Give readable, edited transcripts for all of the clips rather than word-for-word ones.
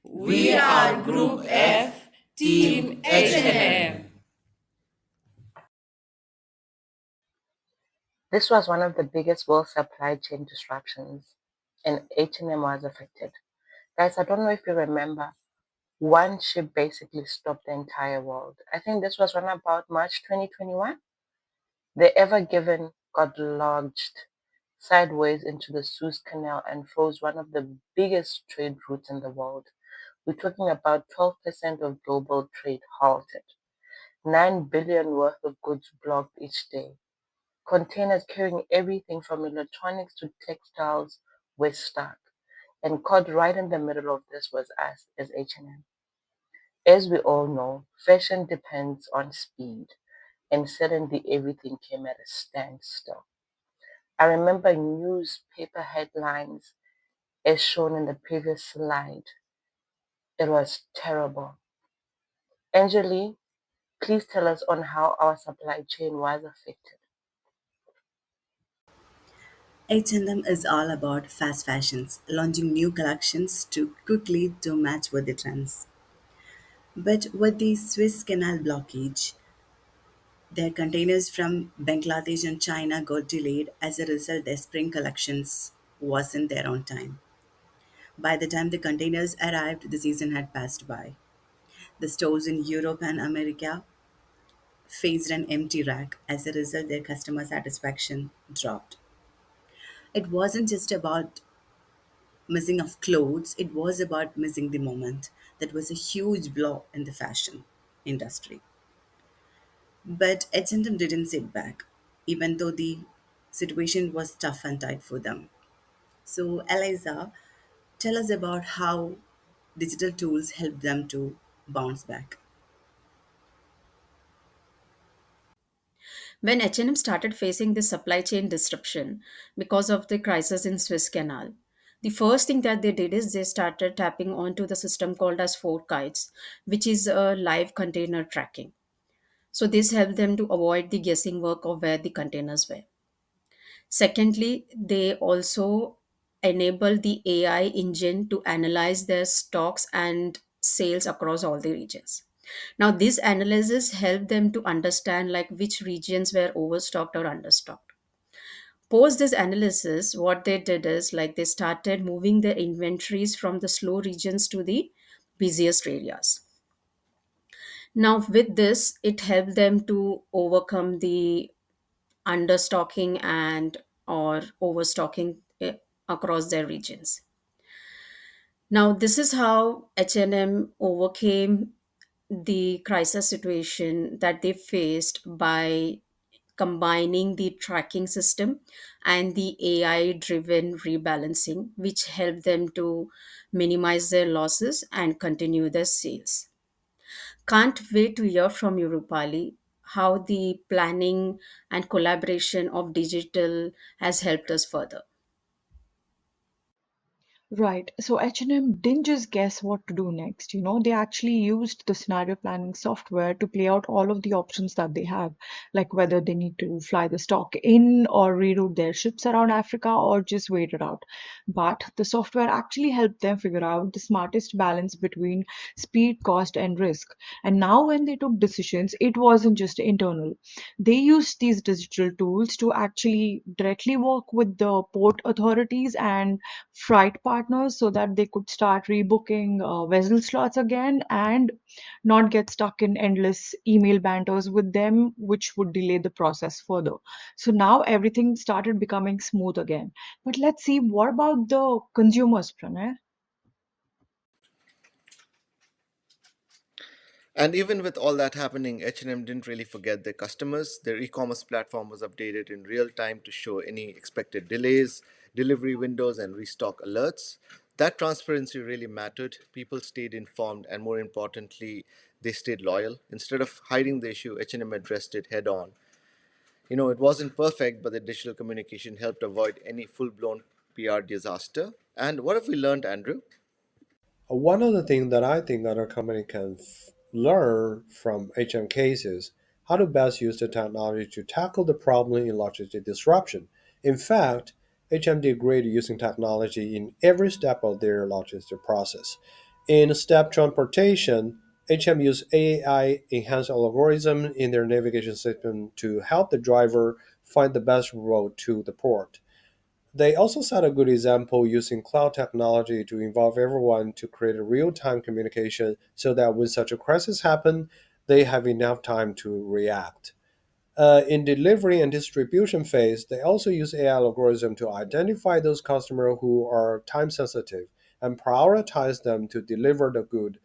We are Group F, Team H&M. This was one of the biggest world supply chain disruptions, and H&M was affected. Guys, I don't know if you remember, one ship basically stopped the entire world. I think this was around about March 2021. The Ever Given got lodged sideways into the Suez Canal and froze one of the biggest trade routes in the world. We're talking about 12% of global trade halted. 9 billion worth of goods blocked each day. Containers carrying everything from electronics to textiles were stuck. And caught right in the middle of this was us as H&M. As we all know, fashion depends on speed, and suddenly everything came at a standstill. I remember newspaper headlines as shown in the previous slide. It was terrible. Angeli, please tell us on how our supply chain was affected. H&M is all about fast fashions, launching new collections too quickly to match with the trends. But with the Suez Canal blockage, their containers from Bangladesh and China got delayed. As a result, their spring collections wasn't there on time. By the time the containers arrived, the season had passed by. The stores in Europe and America faced an empty rack. As a result, their customer satisfaction dropped. It wasn't just about missing of clothes, it was about missing the moment. That was a huge blow in the fashion industry. But H&M didn't sit back, even though the situation was tough and tight for them. So, Eliza, tell us about how digital tools help them to bounce back. When H&M started facing this supply chain disruption because of the crisis in Suez Canal, the first thing that they did is they started tapping onto the system called as Four Kites, which is a live container tracking. So this helped them to avoid the guessing work of where the containers were. Secondly, they also enable the AI engine to analyze their stocks and sales across all the regions. Now, this analysis helped them to understand like which regions were overstocked or understocked. Post this analysis, what they did is like they started moving their inventories from the slow regions to the busiest areas. Now, with this, it helped them to overcome the understocking and or overstocking across their regions. Now this is how H&M overcame the crisis situation that they faced by combining the tracking system and the AI driven rebalancing, which helped them to minimize their losses and continue their sales. Can't wait to hear from you, Rupali, how the planning and collaboration of digital has helped us further. Right. So H&M didn't just guess what to do next. They actually used the scenario planning software to play out all of the options that they have, like whether they need to fly the stock in or reroute their ships around Africa or just wait it out. But the software actually helped them figure out the smartest balance between speed, cost, and risk. And now when they took decisions, it wasn't just internal. They used these digital tools to actually directly work with the port authorities and flight partners so that they could start rebooking vessel slots again and not get stuck in endless email banters with them, which would delay the process further. So now everything started becoming smooth again. But let's see, what about the consumers, Pranay? And even with all that happening, H&M didn't really forget their customers. Their e-commerce platform was updated in real time to show any expected delays, delivery windows, and restock alerts. That transparency really mattered. People stayed informed, and more importantly, they stayed loyal. Instead of hiding the issue, H&M addressed it head on. It wasn't perfect, but the digital communication helped avoid any full-blown PR disaster. And what have we learned, Andrew? One of the things that I think other company can learn from HM cases how to best use the technology to tackle the problem in logistic disruption. In fact, HM did great using technology in every step of their logistic process. In step transportation, HM use AI enhanced algorithm in their navigation system to help the driver find the best route to the port. They also set a good example using cloud technology to involve everyone to create a real-time communication so that when such a crisis happens, they have enough time to react. In delivery and distribution phase, they also use AI algorithm to identify those customers who are time sensitive and prioritize them to deliver the good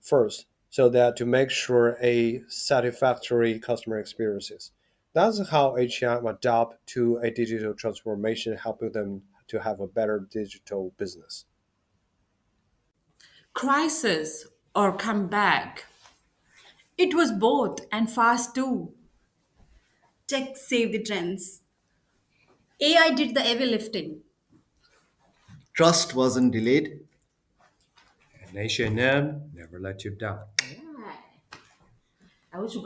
first, so that to make sure a satisfactory customer experiences. That's how HM adapt to a digital transformation, helping them to have a better digital business. Crisis or comeback. It was both and fast too. Tech save the trends. AI did the heavy lifting. Trust wasn't delayed. And H&M never let you down.